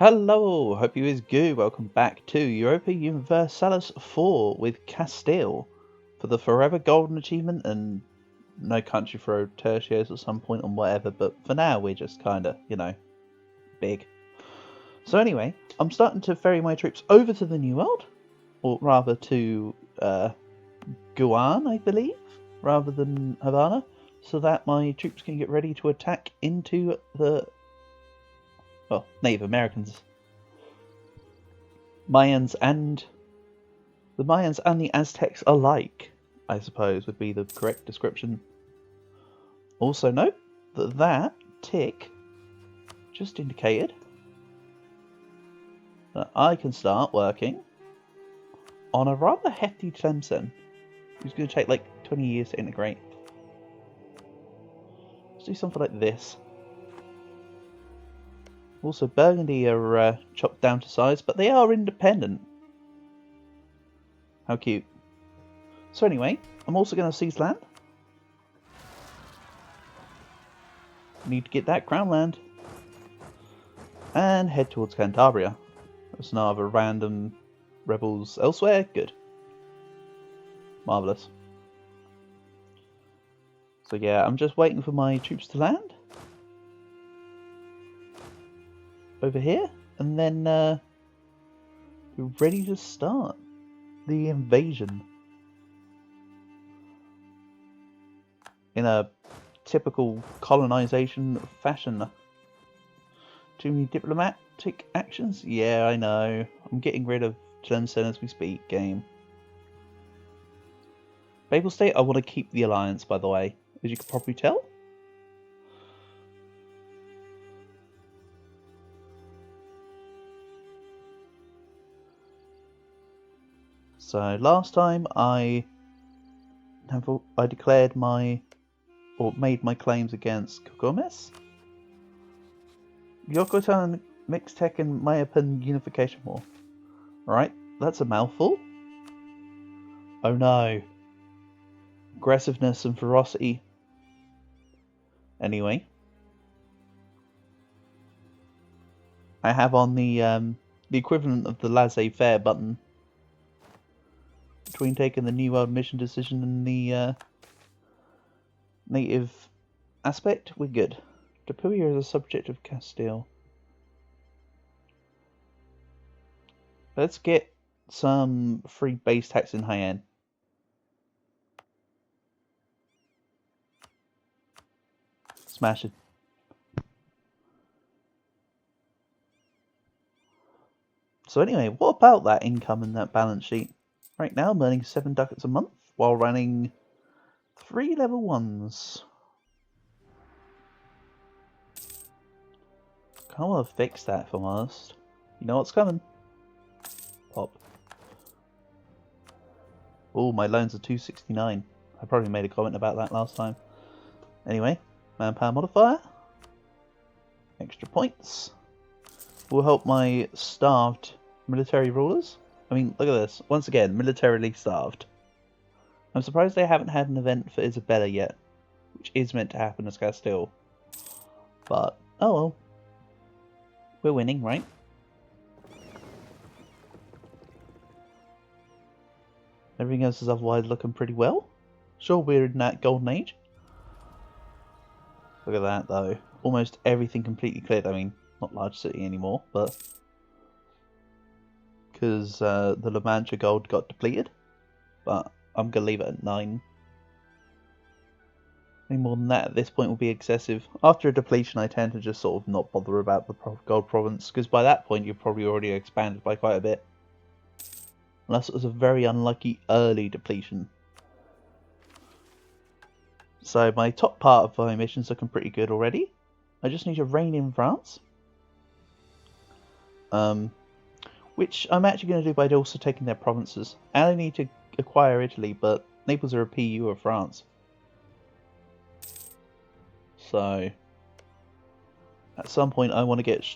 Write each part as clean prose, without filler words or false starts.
Hello, hope you is good. Welcome back to Europa Universalis 4 with Castile for the Forever Golden achievement and no country for tertiaries at some point on whatever, but for now we're just kinda, big. So anyway, I'm starting to ferry my troops over to the New World, or rather to Guan, I believe, rather than Havana, so that my troops can get ready to attack into the Native Americans. Mayans and the Aztecs alike, I suppose, would be the correct description. Also note that that tick just indicated that I can start working on a rather hefty Tlemcen, who's going to take like 20 years to integrate. Let's do something like this. Also, Burgundy are chopped down to size, but they are independent. How cute. So anyway, I'm also going to seize land. Need to get that crown land. And head towards Cantabria. There's no other random rebels elsewhere. Good. Marvellous. So yeah, I'm just waiting for my troops to land. Over here. And then we're ready to start the invasion. In a typical colonization fashion. Too many diplomatic actions? Yeah, I know. I'm getting rid of Tlemcen as we speak, game. Babel State, I want to keep the alliance, by the way, as you can probably tell. So last time I declared made my claims against Kokomis, Yokotan, Mixtec, and Mayapan Unification War. Alright, that's a mouthful. Oh no. Aggressiveness and ferocity. Anyway. I have on the equivalent of the laissez-faire button between taking the New World mission decision and the native aspect. We're good. Depuia is a subject of Castile. Let's get some free base tax in Hainan. Smash it. So anyway, what about that income in that balance sheet? Right now I'm earning 7 ducats a month while running 3 level 1s. Kinda wanna fix that if I'm honest. You know what's coming. Pop. Oh, my loans are 269. I probably made a comment about that last time. Anyway, manpower modifier. Extra points. Will help my starved military rulers. I mean, look at this. Once again, militarily starved. I'm surprised they haven't had an event for Isabella yet, which is meant to happen as Castile. But, oh well. We're winning, right? Everything else is otherwise looking pretty well. Sure, we're in that golden age. Look at that, though. Almost everything completely cleared. I mean, not large city anymore, but because the La Mancha gold got depleted. But I'm going to leave it at 9. Any more than that at this point will be excessive. After a depletion, I tend to just sort of not bother about the gold province, because by that point you've probably already expanded by quite a bit. Unless it was a very unlucky early depletion. So my top part of my mission's looking pretty good already. I just need to reign in France. Which I'm actually going to do by also taking their provinces. And I need to acquire Italy, but Naples are a PU of France. So, at some point I want to get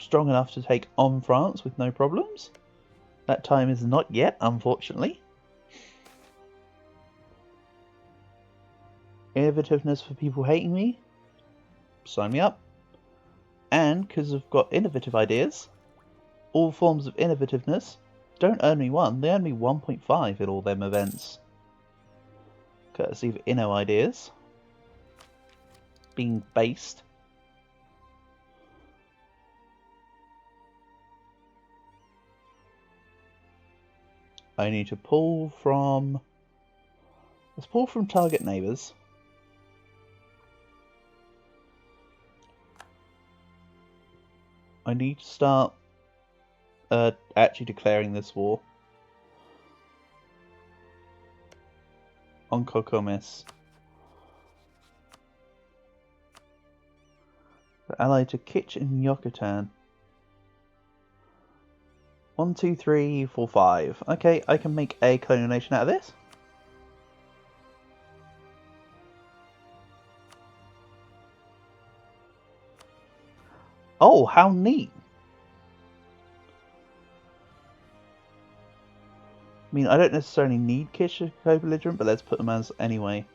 strong enough to take on France with no problems. That time is not yet, unfortunately. Innovativeness for people hating me? Sign me up. And, because I've got innovative ideas, All forms of innovativeness don't earn me 1, they earn me 1.5 in all them events. Courtesy of Inno ideas. Being based. I need to pull from... Let's pull from target neighbours. I need to start actually declaring this war on Kokomis. The ally to Kitch and Yucatan. 1, 2, 3, 4, 5. Okay, I can make a colonial nation out of this. Oh, how neat! I mean, I don't necessarily need Kitch to co-belligerent, but let's put them as anyway.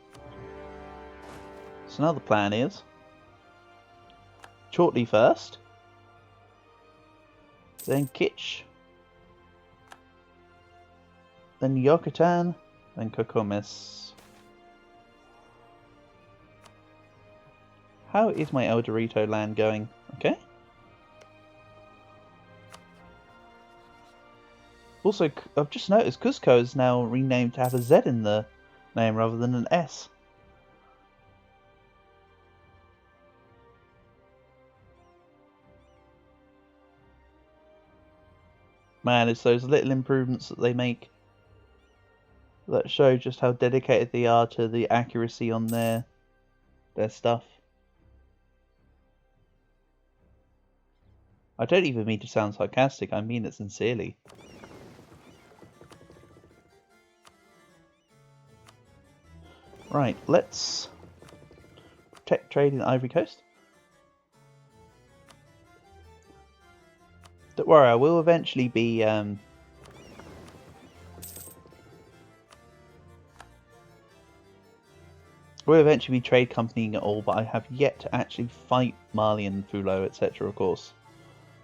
So now the plan is Shortly first, then Kitch, then Yucatan, then Kokomis. How is my El Dorito land going? Okay. Also, I've just noticed Cusco is now renamed to have a Z in the name rather than an S. Man, it's those little improvements that they make that show just how dedicated they are to the accuracy on their stuff. I don't even mean to sound sarcastic, I mean it sincerely. Right, let's protect trade in Ivory Coast. Don't worry, I will eventually be trade companying it all, but I have yet to actually fight Mali and Fulo, etc. Of course.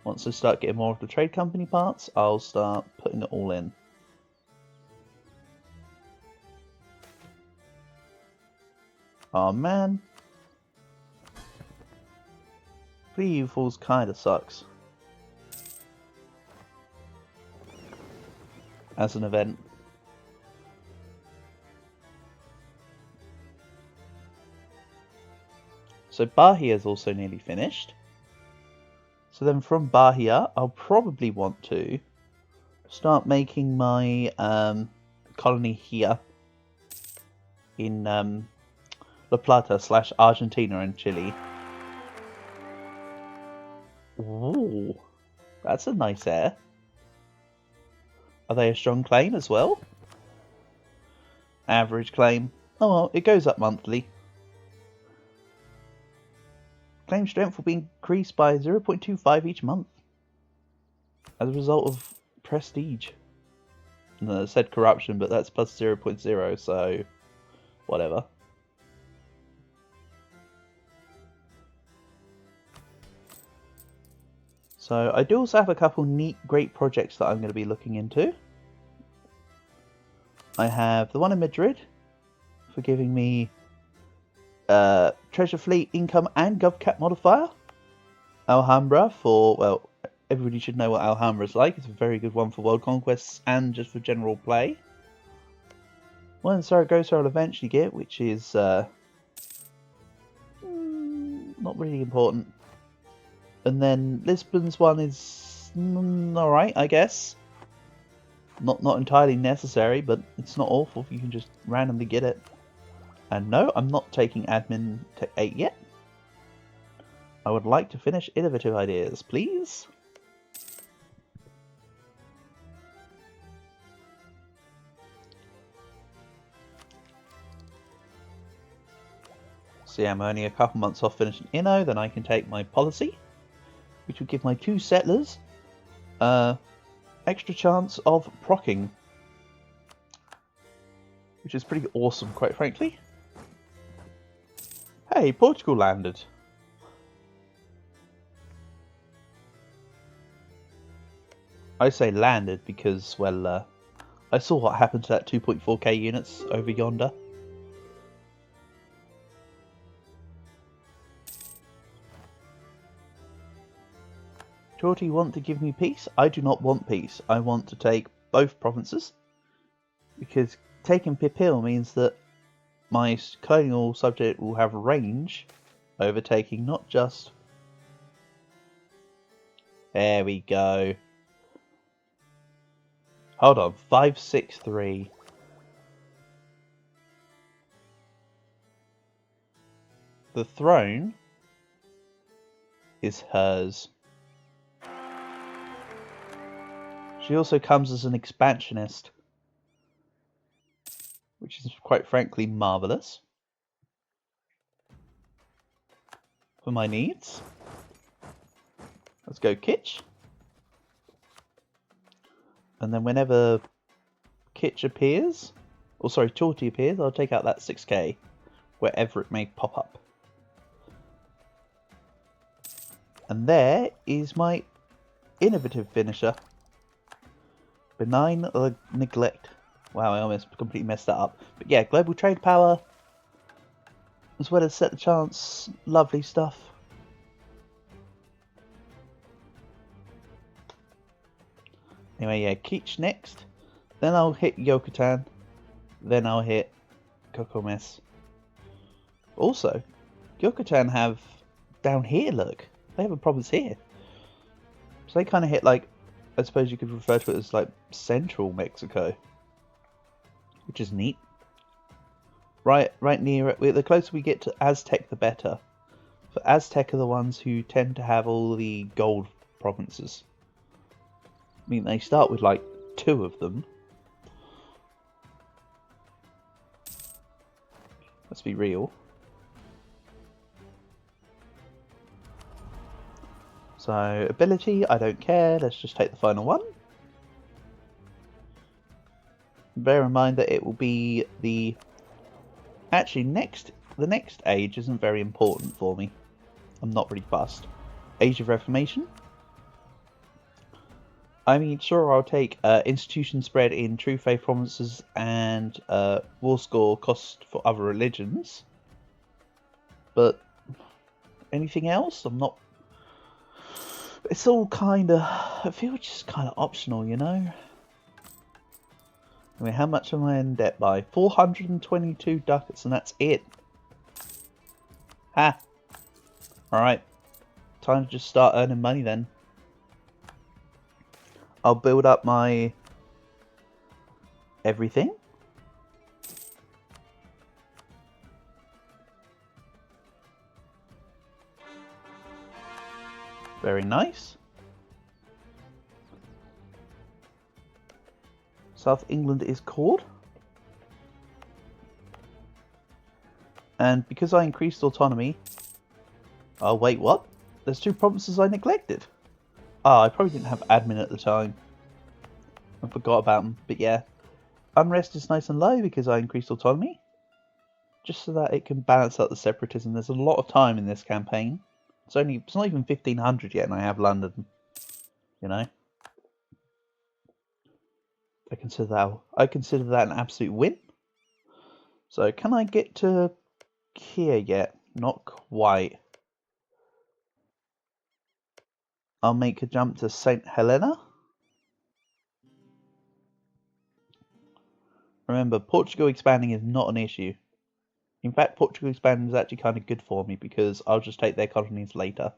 Once I start getting more of the trade company parts, I'll start putting it all in. Oh man. Free Falls kinda sucks. As an event. So Bahia is also nearly finished. So then from Bahia, I'll probably want to start making my colony here in La Plata / Argentina and Chile. Ooh, that's a nice air. Are they a strong claim as well? Average claim. Oh well, it goes up monthly. Claim strength will be increased by 0.25 each month as a result of prestige. No, it said corruption, but that's plus 0.0, so whatever. So I do also have a couple neat, great projects that I'm going to be looking into. I have the one in Madrid for giving me Treasure Fleet income and GovCap modifier. Alhambra for, well, everybody should know what Alhambra's like. It's a very good one for world conquests and just for general play. One in Saragossa I'll eventually get, which is not really important. And then Lisbon's one is alright, I guess. Not entirely necessary, but it's not awful if you can just randomly get it. And no, I'm not taking Admin Tech 8 yet. I would like to finish Innovative Ideas, please. So yeah, I'm only a couple months off finishing Inno, then I can take my policy, which will give my 2 settlers extra chance of procking, which is pretty awesome, quite frankly. Hey, Portugal landed. I say landed because, well, I saw what happened to that 2.4k units over yonder. Georgie, you want to give me peace? I do not want peace. I want to take both provinces. Because taking Pip Hill means that my colonial subject will have range overtaking not just... There we go. Hold on, 563. The throne is hers. She also comes as an expansionist, which is quite frankly marvellous for my needs. Let's go Kitch. And then whenever Kitch appears, or sorry, Chorty appears, I'll take out that 6k, wherever it may pop up. And there is my innovative finisher. Benign neglect. Wow, I almost completely messed that up. But yeah, global trade power, as well as set the chance. Lovely stuff. Anyway, yeah, Keech next. Then I'll hit Yokotan. Then I'll hit Kokomes. Also, Yokotan have down here, look. They have a province here. So they kind of hit, like, I suppose you could refer to it as like central Mexico. Which is neat. Right near it. The closer we get to Aztec, the better. For Aztec are the ones who tend to have all the gold provinces. I mean, they start with like 2 of them. Let's be real. So, ability, I don't care. Let's just take the final one. Bear in mind that it will be the... Actually, the next age isn't very important for me. I'm not really fussed. Age of Reformation. I mean, sure, I'll take institution spread in True Faith provinces and war score cost for other religions. But anything else? I'm not... It's all kind of... I feel just kind of optional, you know? I mean, how much am I in debt by? 422 ducats, and that's it. Ha! Alright. Time to just start earning money then. I'll build up my everything. Very nice. South England is called. And because I increased autonomy... Oh wait, what? There's 2 provinces I neglected. I probably didn't have admin at the time. I forgot about them, but yeah. Unrest is nice and low because I increased autonomy. Just so that it can balance out the separatism. There's a lot of time in this campaign. It's not even 1500 yet and I have London. You know? I consider that an absolute win. So can I get to here yet? Not quite. I'll make a jump to St. Helena. Remember, Portugal expanding is not an issue. In fact, Portugal expanding is actually kind of good for me because I'll just take their colonies later.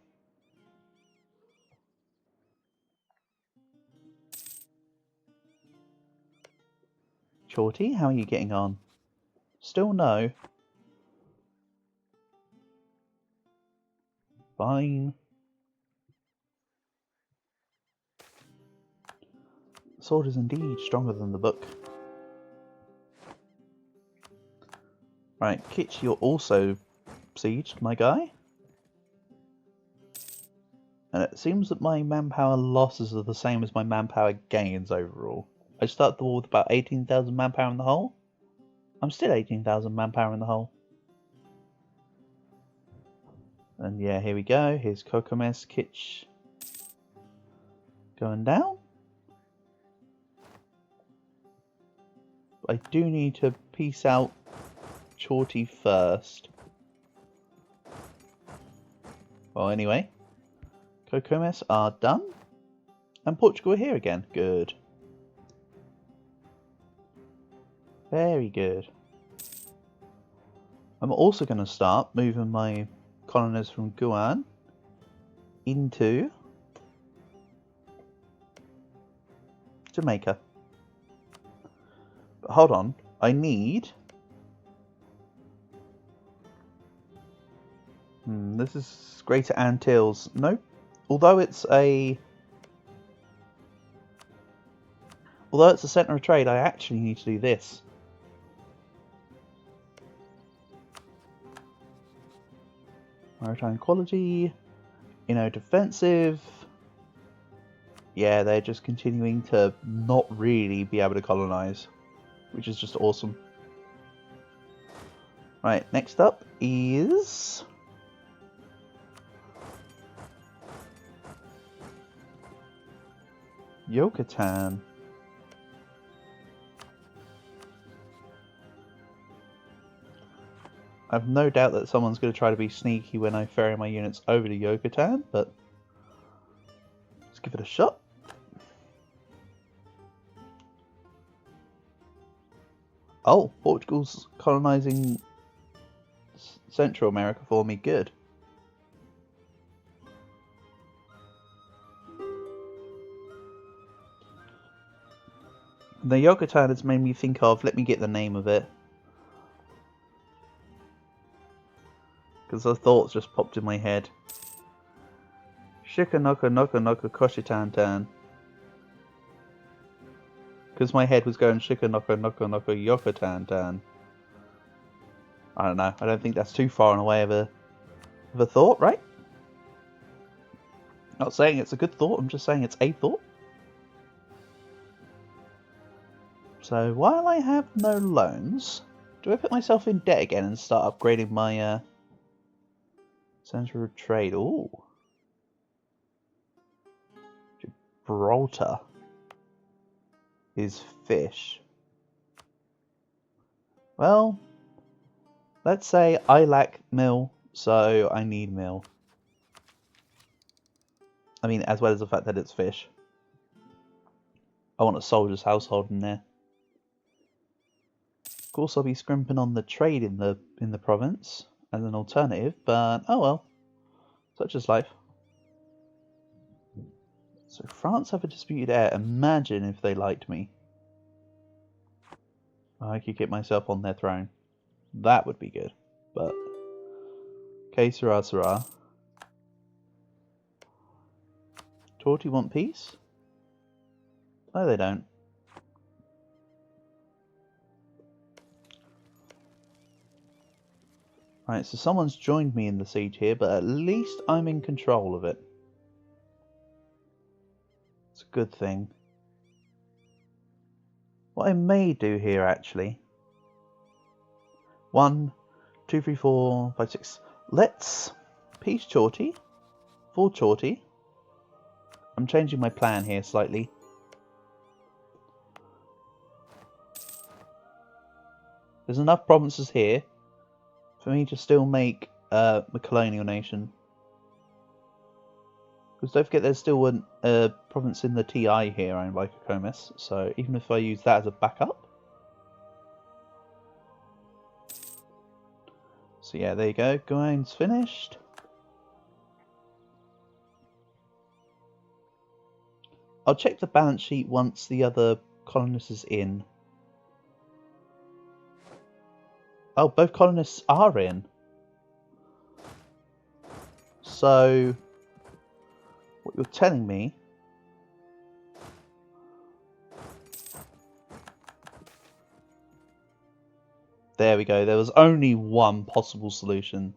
Shorty, how are you getting on? Still no. Fine. The sword is indeed stronger than the book. Right, Kitch, you're also sieged, my guy. And it seems that my manpower losses are the same as my manpower gains overall. I started the war with about 18,000 manpower in the hole. I'm still 18,000 manpower in the hole. And yeah, here we go. Here's Kokomes, Kitch going down. I do need to peace out Chorty first. Well, anyway, Cocomes are done. And Portugal are here again. Good. Very good. I'm also going to start moving my colonists from Guam into Jamaica. But hold on, I need... this is Greater Antilles. Nope. Although it's a centre of trade, I actually need to do this. Maritime quality, defensive. Yeah, they're just continuing to not really be able to colonise, which is just awesome. Right, next up is Yucatan. I have no doubt that someone's going to try to be sneaky when I ferry my units over to Yucatan, but let's give it a shot. Oh, Portugal's colonising Central America for me. Good. The Yucatan has made me think of, let me get the name of it, because the thoughts just popped in my head. Shikanaka Naka Naka Koshitantan. Because my head was going Shikanaka Naka Naka Yokotantan. I don't know. I don't think that's too far and away of a thought, right? Not saying it's a good thought, I'm just saying it's a thought. So while I have no loans, do I put myself in debt again and start upgrading my Centre of Trade? Ooh. Gibraltar is fish. Well, let's say I lack mill, so I need mill. I mean, as well as the fact that it's fish. I want a soldier's household in there. Of course, I'll be scrimping on the trade in the province as an alternative, but oh well, such is life. So France have a disputed heir. Imagine if they liked me. I could get myself on their throne. That would be good. But okay, Sarah. Torty want peace? No, they don't. Right, so someone's joined me in the siege here, but at least I'm in control of it. It's a good thing. What I may do here, actually. 1, 2, 3, 4, 5, 6. Let's peace Chorty. For Chorty. I'm changing my plan here slightly. There's enough provinces here for me to still make a colonial nation. Because don't forget there's still a province in the TI here owned by Cocomis, so even if I use that as a backup. So yeah, there you go, Gawain's finished. I'll check the balance sheet once the other colonist is in. Oh, both colonists are in. So, what you're telling me... There we go. There was only one possible solution.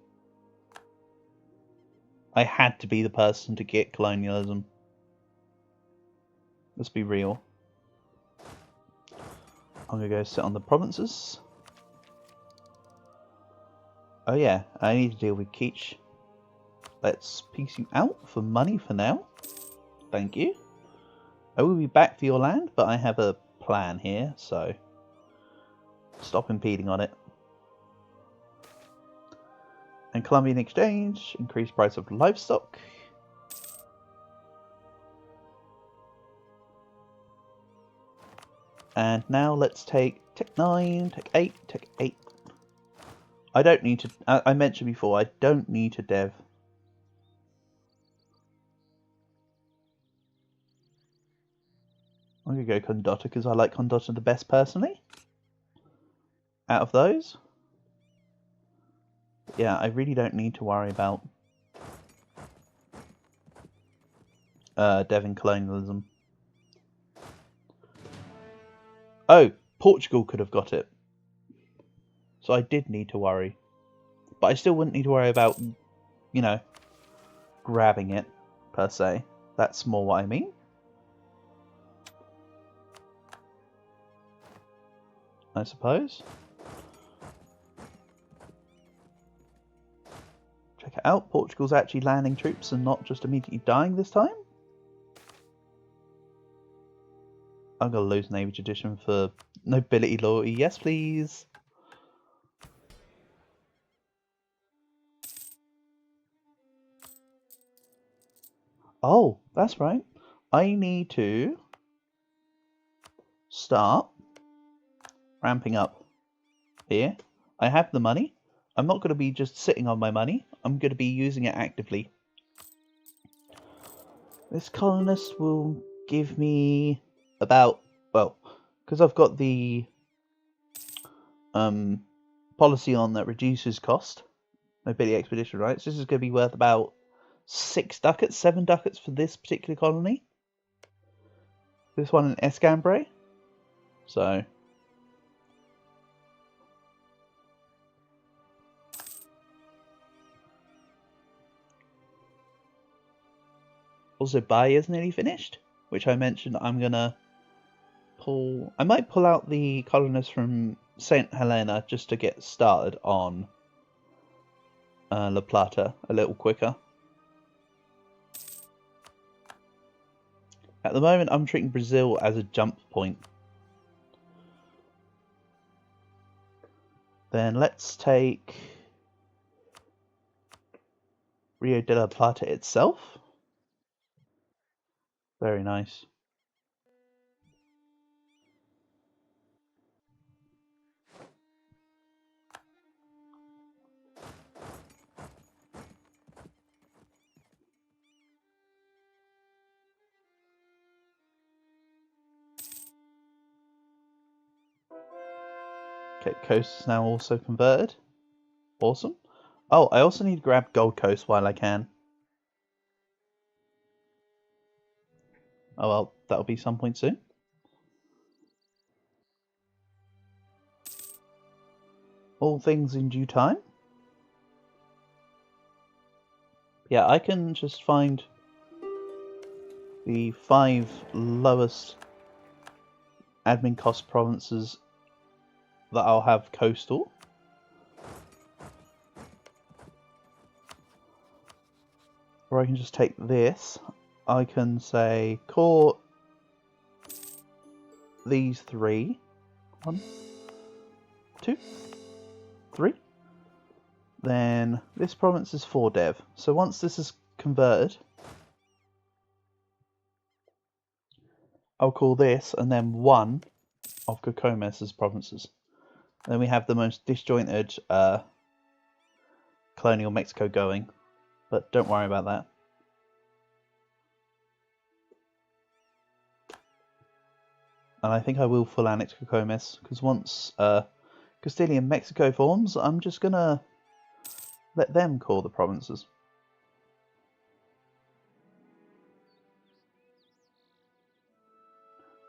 I had to be the person to get colonialism. Let's be real. I'm going to go sit on the provinces. Oh yeah, I need to deal with Keach. Let's piece you out for money for now. Thank you. I will be back for your land, but I have a plan here, so... stop impeding on it. And Colombian exchange, increased price of livestock. And now let's take Tech 9, Tech 8, Tech 8. I don't need to, I mentioned before, I don't need to dev. I'm going to go Condotta because I like Condotta the best personally. Out of those. Yeah, I really don't need to worry about deving colonialism. Oh, Portugal could have got it. So I did need to worry. But I still wouldn't need to worry about, you know, grabbing it, per se. That's more what I mean. I suppose. Check it out. Portugal's actually landing troops and not just immediately dying this time. I'm going to lose Navy tradition for nobility loyalty. Yes, please. Oh, that's right. I need to start ramping up here. I have the money. I'm not going to be just sitting on my money. I'm going to be using it actively. This colonist will give me about, well, because I've got the policy on that reduces cost, nobility expedition rights, this is going to be worth about 6 ducats, 7 ducats for this particular colony. This one in Escambray. So also Bay is nearly finished, which I mentioned I'm gonna pull. I might pull out the colonists from St. Helena just to get started on La Plata a little quicker. At the moment, I'm treating Brazil as a jump point. Then let's take Rio de la Plata itself. Very nice. Okay, Coast is now also converted. Awesome. Oh, I also need to grab Gold Coast while I can. Oh well, that'll be some point soon. All things in due time. Yeah, I can just find the 5 lowest admin cost provinces that I'll have coastal. Or I can just take this. I can say core these 3. 1, 2, 3. Then this province is 4 dev. So once this is converted, I'll call this and then 1 of Cocomes' provinces. Then we have the most disjointed colonial Mexico going. But don't worry about that. And I think I will full annex Cocomes, because once Castilian Mexico forms, I'm just gonna let them call the provinces.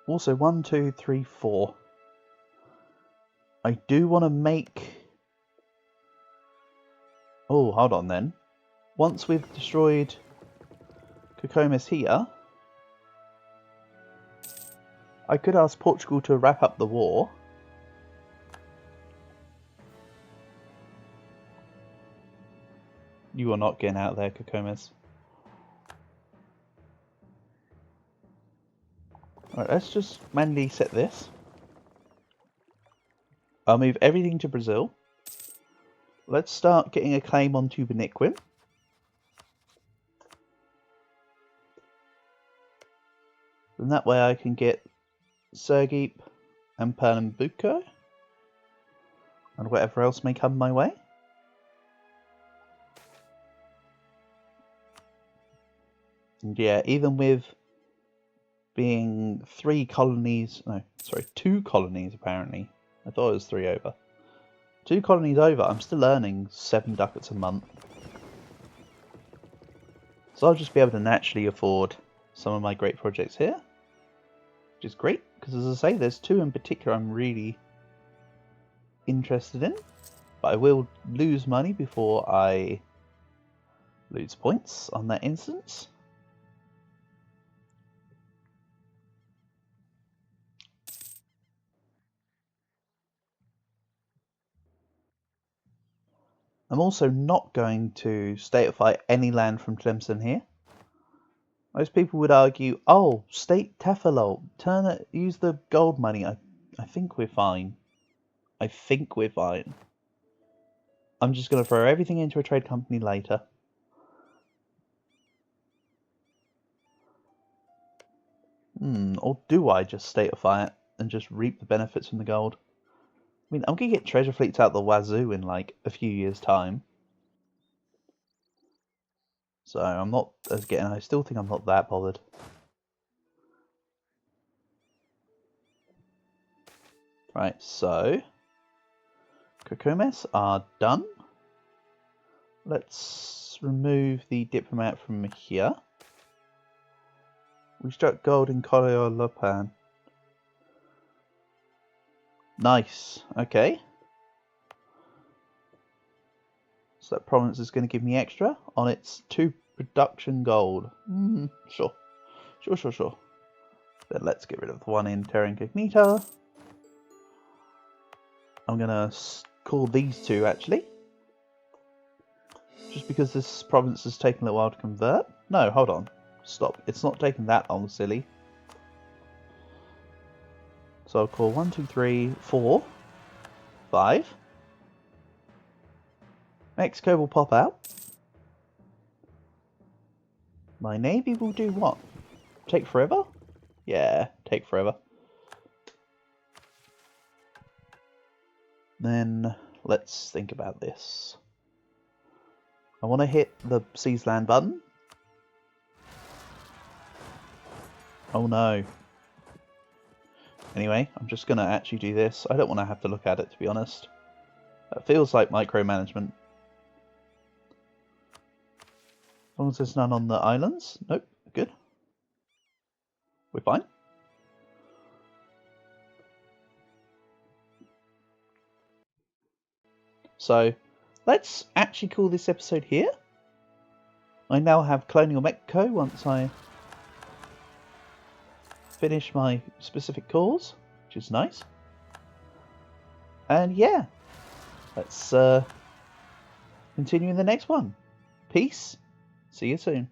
Also, 1, 2, 3, 4. I do want to make... Oh, hold on then. Once we've destroyed Cocomes here, I could ask Portugal to wrap up the war. You are not getting out there, Cocomes. Alright, let's just manually set this. I'll move everything to Brazil. Let's start getting a claim on Tubaniquim. And that way I can get Sergipe and Pernambuco and whatever else may come my way. And yeah, even with being 2 colonies apparently. I thought it was 3 over. 2 colonies over, I'm still earning 7 ducats a month. So I'll just be able to naturally afford some of my great projects here. Which is great, because as I say, there's 2 in particular I'm really interested in. But I will lose money before I lose points on that instance. I'm also not going to stateify any land from Tlemcen here. Most people would argue, oh, state Tefalo, use the gold money. I think we're fine. I'm just going to throw everything into a trade company later. Or do I just stateify it and just reap the benefits from the gold? I mean, I'm going to get treasure fleets out the wazoo in like a few years' time. So I'm not, again, I still think I'm not that bothered. Right, so Kokomes are done. Let's remove the diplomat from here. We struck gold in Koleolopan. Nice, okay. So that province is going to give me extra on its 2 production gold. Sure. Then let's get rid of the one in Terra Incognita. I'm going to call these 2 actually. Just because this province has taken a little while to convert. No, hold on. Stop. It's not taking that long, silly. So I'll call 1, 2, 3, 4, 5. Mexico will pop out. My navy will do what? Take forever? Yeah, take forever. Then let's think about this. I want to hit the seize land button. Oh no. Anyway, I'm just going to actually do this. I don't want to have to look at it, to be honest. It feels like micromanagement. As long as there's none on the islands. Nope, good. We're fine. So, let's actually call this episode here. I now have Colonial Mexico once I finish my specific calls, which is nice. And yeah, let's continue in the next one. Peace. See you soon.